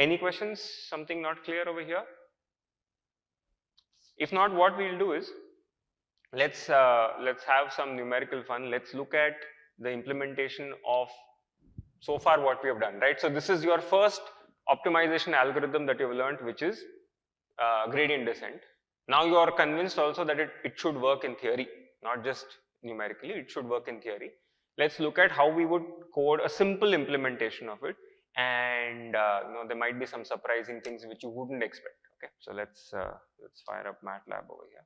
any questions? Something not clear over here? If not, what we'll do is, let's have some numerical fun. Let's look at the implementation of so far what we have done, right? So this is your first optimization algorithm that you've learned, which is gradient descent. Now you are convinced also that it should work in theory, not just numerically, it should work in theory. Let's look at how we would code a simple implementation of it, and there might be some surprising things which you wouldn't expect. Okay, so let's fire up MATLAB over here.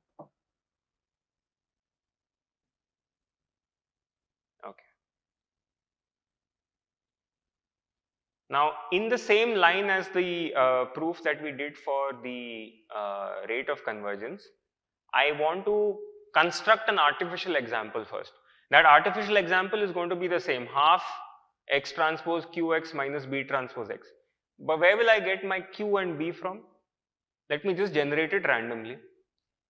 Okay. Now, in the same line as the proof that we did for the rate of convergence, I want to construct an artificial example first. That artificial example is going to be the same, half x transpose qx minus b transpose x. But where will I get my q and b from? Let me just generate it randomly.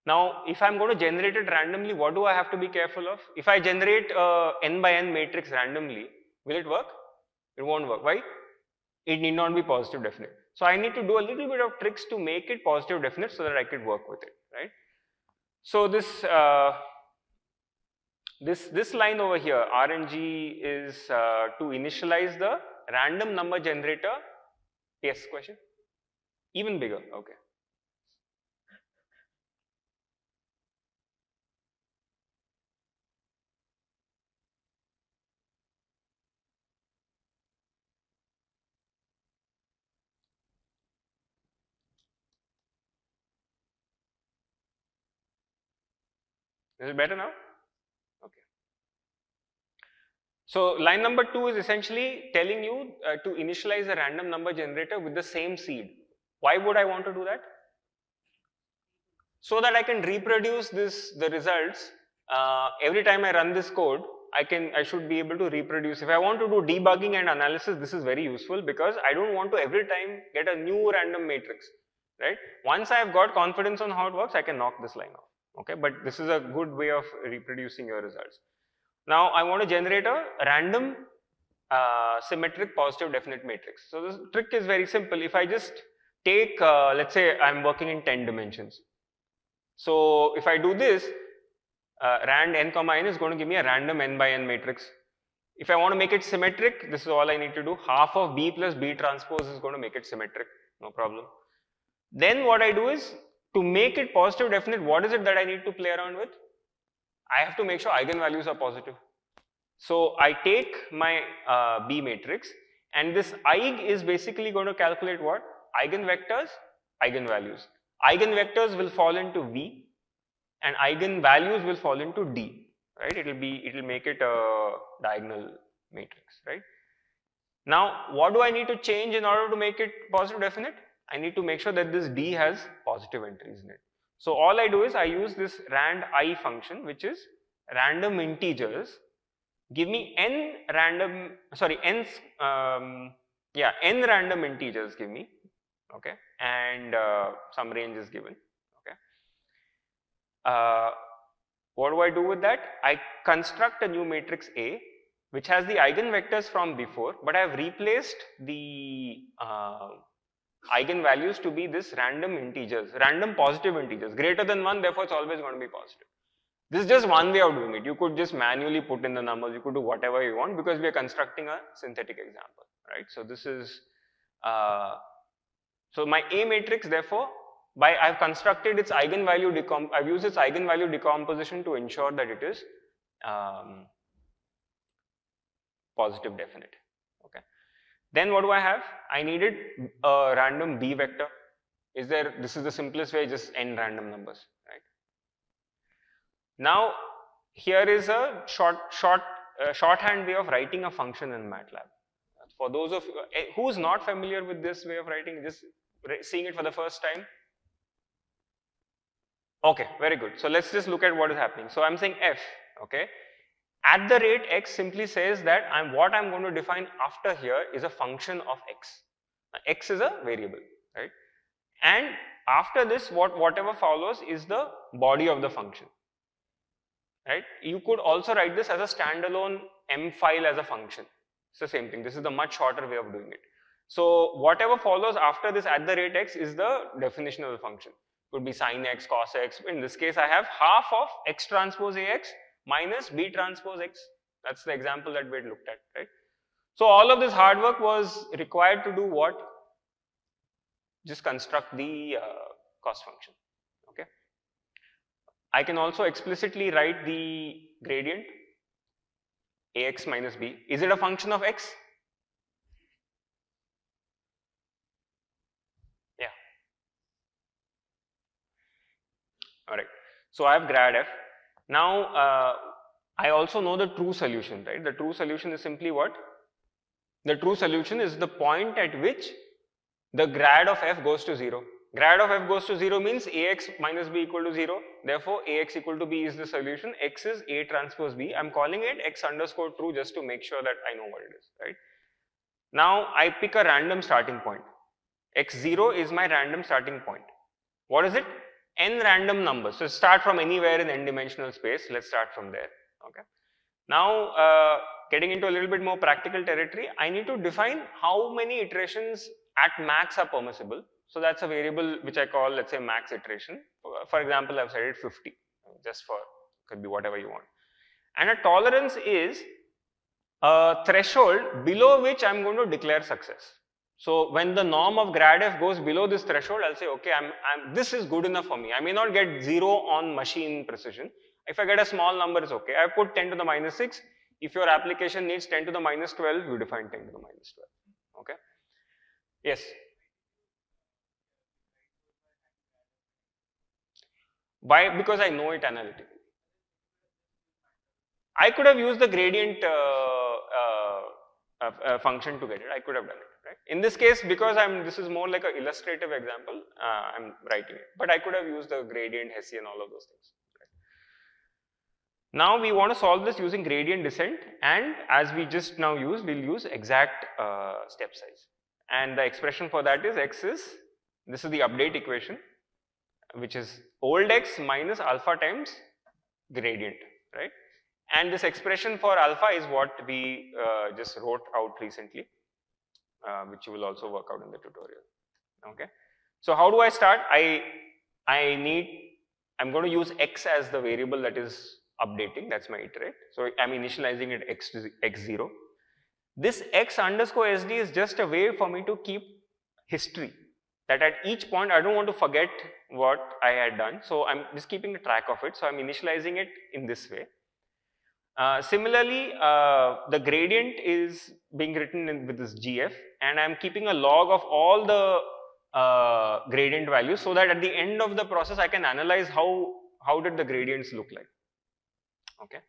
Now, if I am going to generate it randomly, what do I have to be careful of? If I generate a n by n matrix randomly, will it work? It won't work. Why? It need not be positive definite. So I need to do a little bit of tricks to make it positive definite so that I could work with it, right? So this this line over here, RNG, is to initialize the random number generator. Yes, question? Even bigger, okay. Is it better now? Okay. So line number 2 is essentially telling you to initialize a random number generator with the same seed. Why would I want to do that? So that I can reproduce the results every time I run this code. I should be able to reproduce. If I want to do debugging and analysis, this is very useful because I don't want to every time get a new random matrix, right? Once I have got confidence on how it works, I can knock this line off. Okay, but this is a good way of reproducing your results. Now I want to generate a random symmetric positive definite matrix. So this trick is very simple. If I just take, let's say I'm working in 10 dimensions. So if I do this, rand n comma n is going to give me a random n by n matrix. If I want to make it symmetric, this is all I need to do. Half of b plus b transpose is going to make it symmetric, no problem. Then what I do is, to make it positive definite, what is it that I need to play around with? I have to make sure eigenvalues are positive. So I take my B matrix, and this Eig is basically going to calculate what? Eigenvectors, eigenvalues. Eigenvectors will fall into V, and eigenvalues will fall into D, right? It will make it a diagonal matrix, right? Now, what do I need to change in order to make it positive definite? I need to make sure that this D has positive entries in it. So all I do is I use this rand I function, which is random integers. Give me n random integers give me, okay, and some range is given, okay. What do I do with that? I construct a new matrix A, which has the eigenvectors from before, but I have replaced the eigenvalues to be this random integers, random positive integers, greater than 1, therefore it's always going to be positive. This is just one way of doing it. You could just manually put in the numbers, you could do whatever you want because we are constructing a synthetic example, right? So this is, so my A matrix, therefore, I've constructed its eigenvalue, I've used its eigenvalue decomposition to ensure that it is positive definite, okay. Then what do I have? I needed a random B vector. This is the simplest way, just n random numbers, right? Now, here is a shorthand way of writing a function in MATLAB. For those of you who is not familiar with this way of writing, just seeing it for the first time. Okay, very good. So let's just look at what is happening. So I'm saying f, okay. At the rate x simply says that what I'm going to define after here is a function of x. Now, x is a variable, right? And after this, whatever follows is the body of the function, right? You could also write this as a standalone m file as a function. It's the same thing. This is the much shorter way of doing it. So whatever follows after this at the rate x is the definition of the function. Could be sin x, cos x. In this case, I have half of x transpose ax minus b transpose x. That's the example that we had looked at, right? So all of this hard work was required to do what? Just construct the cost function, okay? I can also explicitly write the gradient ax minus b. Is it a function of x? Yeah. Alright. So I have grad f. Now I also know the true solution, right? The true solution is simply what? The true solution is the point at which the grad of f goes to 0. Grad of f goes to 0 means ax minus b equal to 0. Therefore, ax equal to b is the solution. X is a transpose b. I am calling it x underscore true just to make sure that I know what it is, right? Now, I pick a random starting point. x0 is my random starting point. What is it? N random numbers. So, start from anywhere in n dimensional space. Let's start from there, okay? Now, getting into a little bit more practical territory, I need to define how many iterations at max are permissible. So that's a variable which I call, let's say, max iteration. For example, I've set it 50, just for, could be whatever you want. And a tolerance is a threshold below which I'm going to declare success. So when the norm of grad f goes below this threshold, I'll say, okay, this is good enough for me. I may not get 0 on machine precision. If I get a small number, it's okay. I put 10 to the minus 6. If your application needs 10 to the minus 12, you define 10 to the minus 12. Okay? Yes? Why? Because I know it analytically. I could have used the gradient function to get it. I could have done it, right? In this case, because this is more like an illustrative example, I'm writing it. But I could have used the gradient, Hessian, all of those things. Now we want to solve this using gradient descent, and as we just now used, we'll use exact step size. And the expression for that is x is, this is the update equation, which is old x minus alpha times gradient, right? And this expression for alpha is what we just wrote out recently, which you will also work out in the tutorial, okay? So how do I start? I'm going to use x as the variable that is updating, that's my iterate. So I'm initializing it x to x0. This x underscore sd is just a way for me to keep history, that at each point I don't want to forget what I had done. So I'm just keeping a track of it. So I'm initializing it in this way. Similarly, the gradient is being written with this gf, and I'm keeping a log of all the gradient values, so that at the end of the process I can analyze how did the gradients look like. Okay.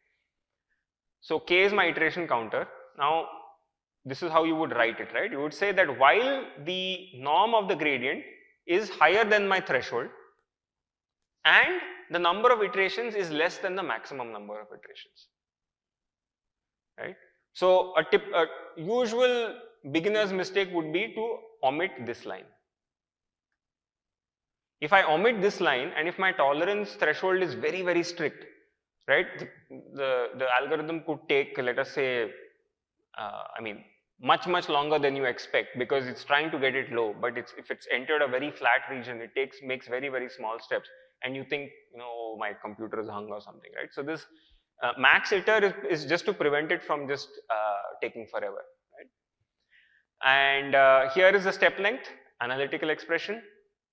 So k is my iteration counter. Now this is how you would write it, right? You would say that while the norm of the gradient is higher than my threshold and the number of iterations is less than the maximum number of iterations, right? So a usual beginner's mistake would be to omit this line. If I omit this line and if my tolerance threshold is very, very strict, right, the algorithm could take, let us say, much longer than you expect, because it's trying to get it low, but if it's entered a very flat region, it makes very, very small steps, and you think, oh, my computer is hung or something, right? So this max iter is just to prevent it from just taking forever, right? And here is the step length, analytical expression,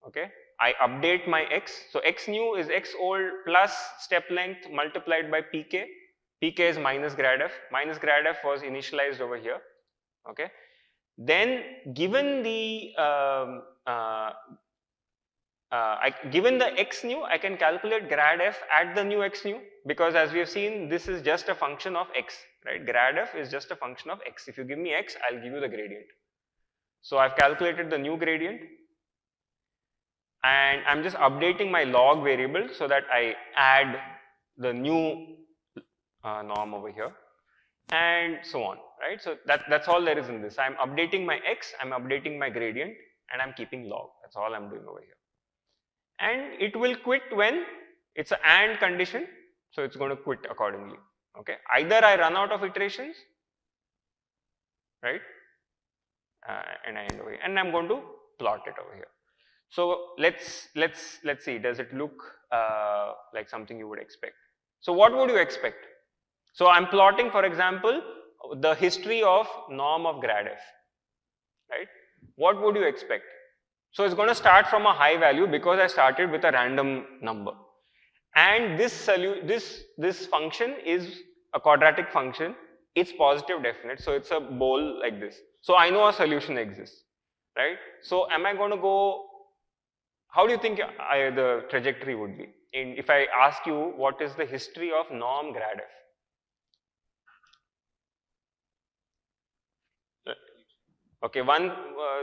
okay? I update my x, so x new is x old plus step length multiplied by pk. Pk is minus grad f was initialized over here, okay? Then given the given the x new, I can calculate grad f at the new x new, because as we have seen, this is just a function of x, right? Grad f is just a function of x. If you give me x, I'll give you the gradient. So I've calculated the new gradient, and I'm just updating my log variable so that I add the new norm over here, and so on, right? So that's all there is in this. I'm updating my x, I'm updating my gradient, and I'm keeping log. That's all I'm doing over here. And it will quit when it's an AND condition, so it's going to quit accordingly, okay? Either I run out of iterations, right? and I end over here, and I'm going to plot it over here. So let's see. Does it look like something you would expect? So what would you expect? So I'm plotting, for example, the history of norm of grad f, right? What would you expect? So it's going to start from a high value because I started with a random number, and this function is a quadratic function. It's positive definite, so it's a bowl like this. So I know a solution exists, right? So am I going to go? How do you think the trajectory would be? If I ask you what is the history of norm grad f? Okay, one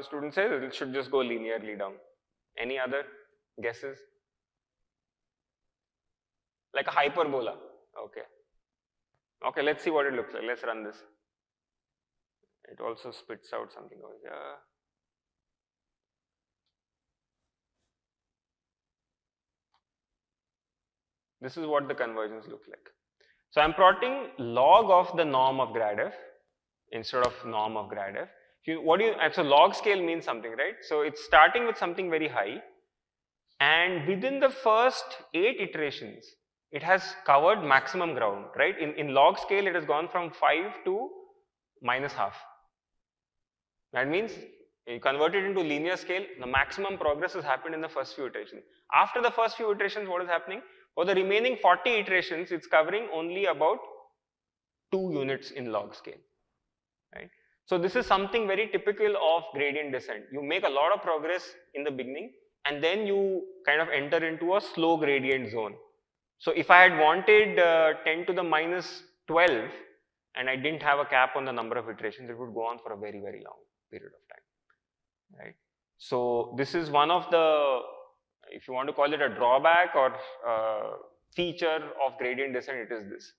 student says it should just go linearly down. Any other guesses? Like a hyperbola. Okay. Okay, let's see what it looks like. Let's run this. It also spits out something over here. This is what the convergence looks like. So I'm plotting log of the norm of grad f instead of norm of grad f. So log scale means something, right? So it's starting with something very high, and within the first 8 iterations, it has covered maximum ground, right? In log scale, it has gone from 5 to minus half. That means you convert it into linear scale, the maximum progress has happened in the first few iterations. After the first few iterations, what is happening? For the remaining 40 iterations, it's covering only about 2 units in log scale, right? So this is something very typical of gradient descent. You make a lot of progress in the beginning, and then you kind of enter into a slow gradient zone. So if I had wanted 10 to the minus 12 and I didn't have a cap on the number of iterations, it would go on for a very, very long period of time, right? So this is one of the, if you want to call it a drawback or feature of gradient descent, it is this.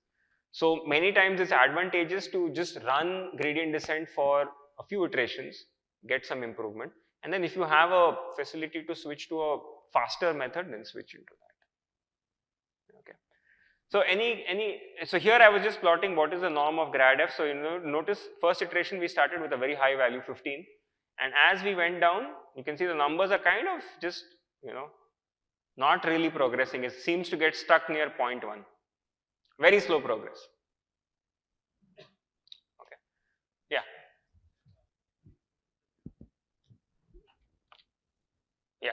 So many times it's advantageous to just run gradient descent for a few iterations, get some improvement, and then if you have a facility to switch to a faster method, then switch into that. Okay. So so here I was just plotting what is the norm of grad f. So notice first iteration we started with a very high value 15, and as we went down, you can see the numbers are kind of just not really progressing. It seems to get stuck near 0.1. Very slow progress. Okay. Yeah. Yeah.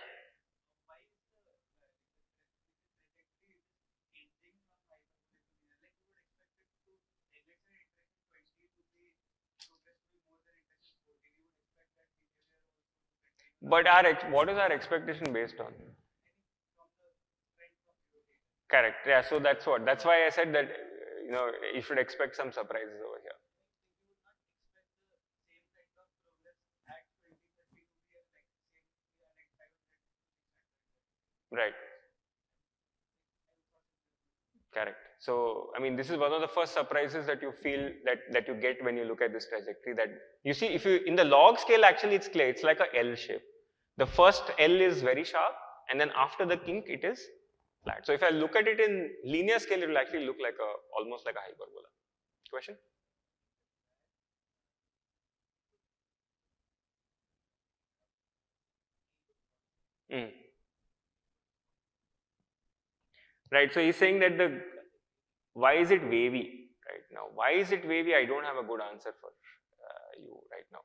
But what is our expectation based on? Correct. Yeah. So that's why I said that you should expect some surprises over here. Right. Correct. So I mean, this is one of the first surprises that you feel that you get when you look at this trajectory. That you see, if you in the log scale, actually it's clear. It's like a L shape. The first L is very sharp, and then after the kink, it is flat. So if I look at it in linear scale, it will actually look like almost like a hyperbola. Question? Right. So he's saying that why is it wavy right now? Why is it wavy? I don't have a good answer for you right now.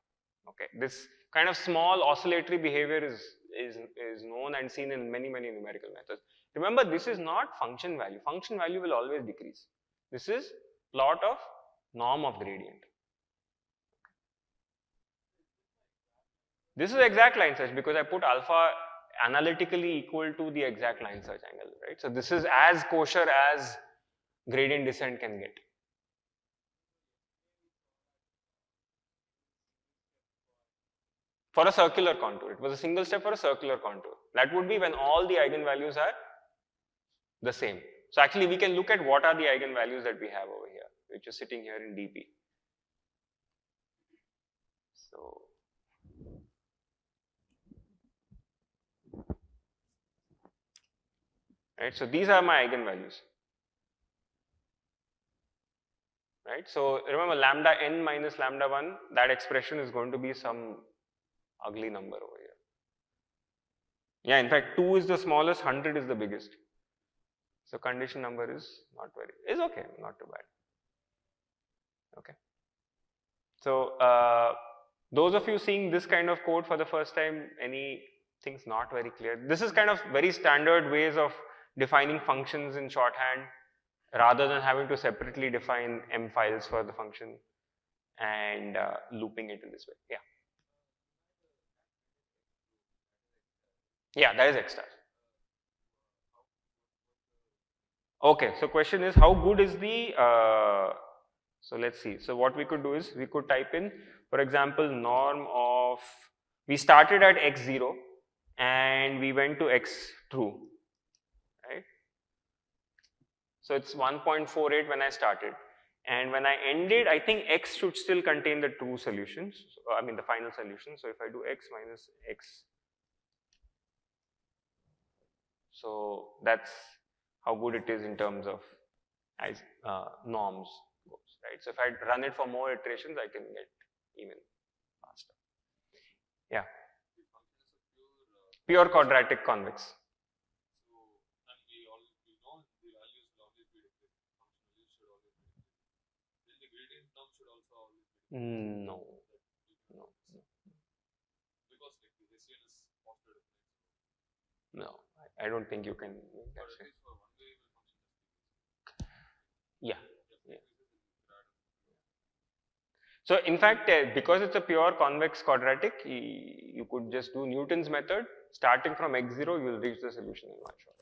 Okay. This kind of small oscillatory behavior is known and seen in many numerical methods. Remember, this is not function value. Function value will always decrease. This is plot of norm of gradient. This is exact line search because I put alpha analytically equal to the exact line search angle, right? So this is as kosher as gradient descent can get. For a circular contour, it was a single step for a circular contour. That would be when all the eigenvalues are the same. So actually we can look at what are the eigenvalues that we have over here, which is sitting here in dp. So right, so these are my eigenvalues. Right, so remember lambda n minus lambda 1, that expression is going to be some ugly number over here. Yeah, in fact, 2 is the smallest, 100 is the biggest. So condition number is okay, not too bad. Okay. So those of you seeing this kind of code for the first time, anything's not very clear. This is kind of very standard ways of defining functions in shorthand rather than having to separately define M files for the function and looping it in this way. Yeah. Yeah, that is X star. Okay, so question is how good is the, so let's see. So what we could do is we could type in, for example, norm of, we started at x0 and we went to x true, right? So it's 1.48 when I started. And when I ended, I think x should still contain the true solutions, I mean the final solution. So if I do x minus x, so that's how good it is in terms of as norms goes, right? So if I run it for more iterations, I can get even faster. Yeah. Pure quadratic convex. No. No, I don't think you can make that sense. Yeah. So in fact, because it's a pure convex quadratic, you could just do Newton's method. Starting from x0, you will reach the solution in one shot.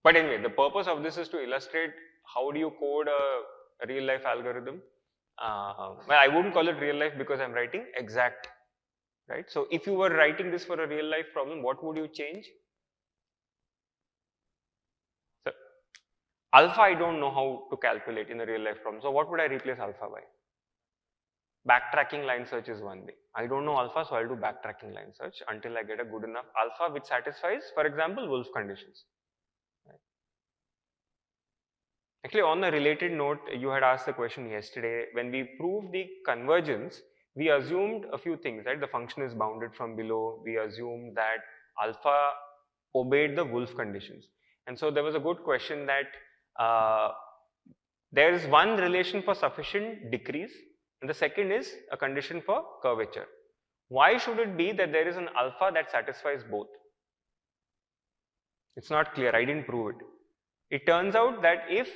But anyway, the purpose of this is to illustrate how do you code a real life algorithm. Well, I wouldn't call it real life because I'm writing exact, right? So if you were writing this for a real life problem, what would you change? So alpha, I don't know how to calculate in a real life problem. So what would I replace alpha by? Backtracking line search is one way. I don't know alpha, so I'll do backtracking line search until I get a good enough alpha which satisfies, for example, Wolf conditions. Right. Actually, on a related note, you had asked the question yesterday. When we proved the convergence, we assumed a few things, right? The function is bounded from below. We assumed that alpha obeyed the Wolf conditions. And so there was a good question that there is one relation for sufficient decrease, and the second is a condition for curvature. Why should it be that there is an alpha that satisfies both? It's not clear, I didn't prove it. It turns out that if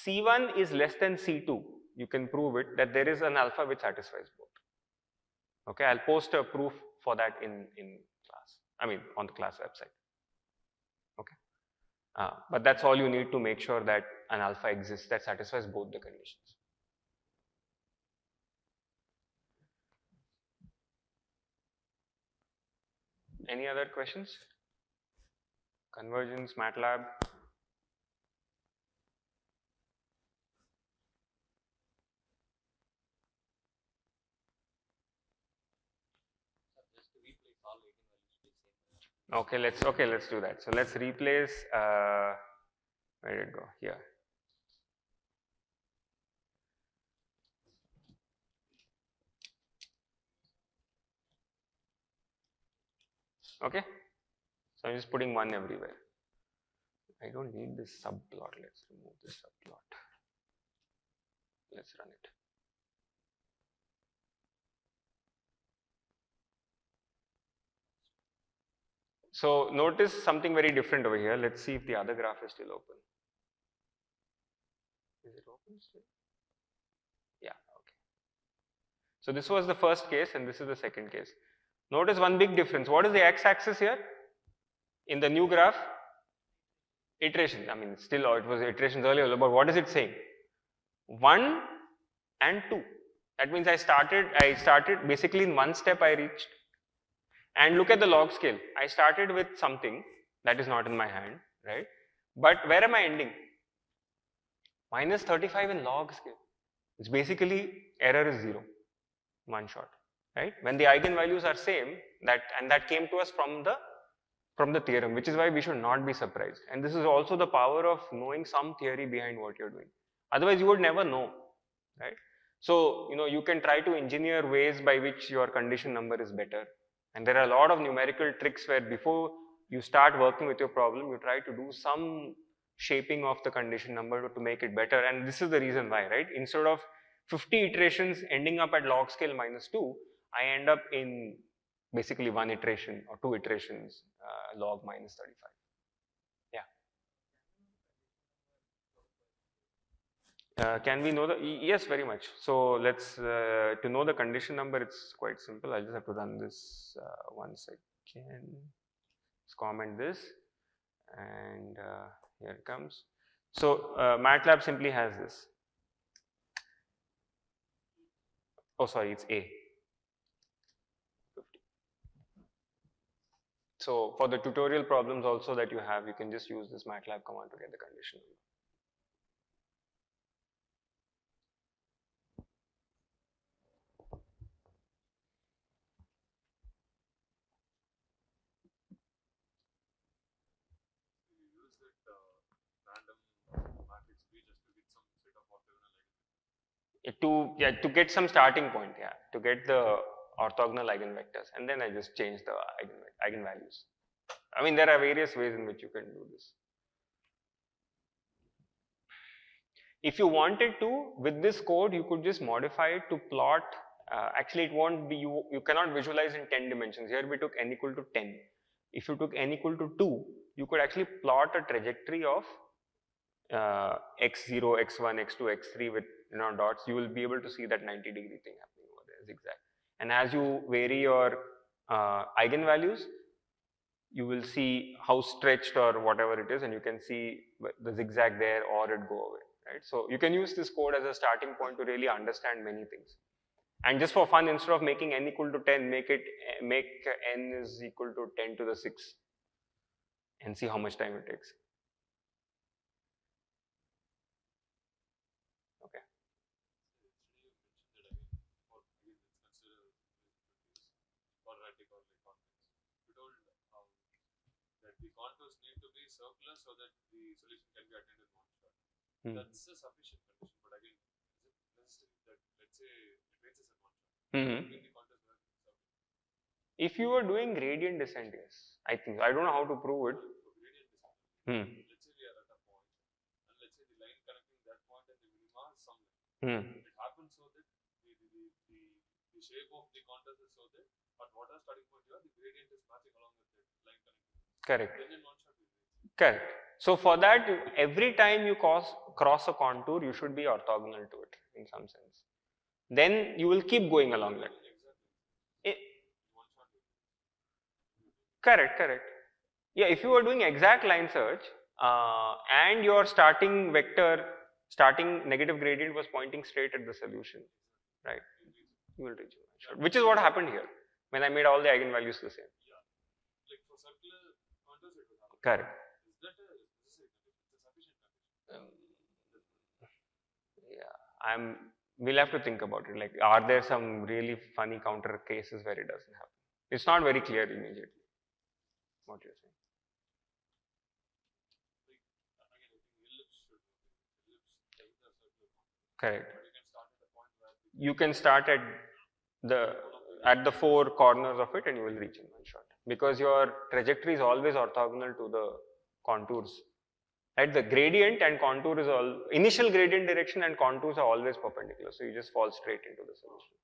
C1 is less than C2, you can prove it that there is an alpha which satisfies both. Okay, I'll post a proof for that in class, I mean on the class website. Okay, but that's all you need to make sure that an alpha exists that satisfies both the conditions. Any other questions? Convergence, MATLAB. Okay, let's do that. So let's replace. Where did it go? Here. Okay. So I'm just putting 1 everywhere. I don't need this subplot. Let's remove this subplot. Let's run it. So notice something very different over here. Let's see if the other graph is still open. Is it open still? Yeah, okay. So this was the first case and this is the second case. Notice one big difference. What is the x-axis here? In the new graph? Iteration. I mean, still it was iterations earlier, but what is it saying? 1 and 2. That means I started basically in one step I reached. And look at the log scale. I started with something that is not in my hand, right? But where am I ending? Minus 35 in log scale. It's basically error is 0, one shot, right? When the eigenvalues are same, that came to us from the theorem, which is why we should not be surprised. And this is also the power of knowing some theory behind what you're doing. Otherwise, you would never know, right? So, you can try to engineer ways by which your condition number is better. And there are a lot of numerical tricks where before you start working with your problem, you try to do some shaping of the condition number to make it better. And this is the reason why, right? Instead of 50 iterations ending up at log scale -2, I end up in basically 1 iteration or 2 iterations log -35. Yeah. Can we know the, yes, very much. So let's, to know the condition number, it's quite simple. I just have to run this 1 second. Let's comment this, and here it comes. So MATLAB simply has this. Oh, sorry, it's A. 50. So for the tutorial problems also that you have, you can just use this MATLAB command to get the condition number. To get some starting point, to get the orthogonal eigenvectors, and then I just change the eigenvalues. I mean, there are various ways in which you can do this. If you wanted to, with this code, you could just modify it to plot. Actually, it won't be, you cannot visualize in 10 dimensions. Here we took n equal to 10. If you took n equal to 2, you could actually plot a trajectory of x0, x1, x2, x3 with dots. You will be able to see that 90-degree thing happening over there, zigzag. And as you vary your eigenvalues, you will see how stretched or whatever it is, and you can see the zigzag there or it go away, right? So you can use this code as a starting point to really understand many things. And just for fun, instead of making n equal to 10, make n is equal to 10 to the 6 and see how much time it takes. Okay. The contours need to be circular so that the solution can be attained in one shot. That's a sufficient condition, but again, is it necessary that, let's say, it reaches at one shot? The contours were circular. If you were doing gradient descent, yes, I think. I don't know how to prove it. For gradient descent, let's say we are at a point, and let's say the line connecting that point and the minima is some line. It happens so that the shape of the contours is so that at whatever starting point you are, the gradient is matching along with the line connecting. Correct. Then in one shot we reach. Correct. So for that, every time you cross a contour, you should be orthogonal to it in some sense. Then you will keep going along that. Correct. Yeah, if you are doing exact line search and your starting negative gradient was pointing straight at the solution, right? You will reach it, which is what happened here when I made all the eigenvalues the same. Yeah, like for circular contours it will happen. Correct. Is that a sufficient condition? Yeah, we'll have to think about it. Like, are there some really funny counter cases where it doesn't happen? It's not very clear immediately what you're saying. Correct. You can start at the 4 corners of it and you will reach in one shot, because your trajectory is always orthogonal to the contours. Right? The gradient and contour is initial gradient direction and contours are always perpendicular, so you just fall straight into the solution.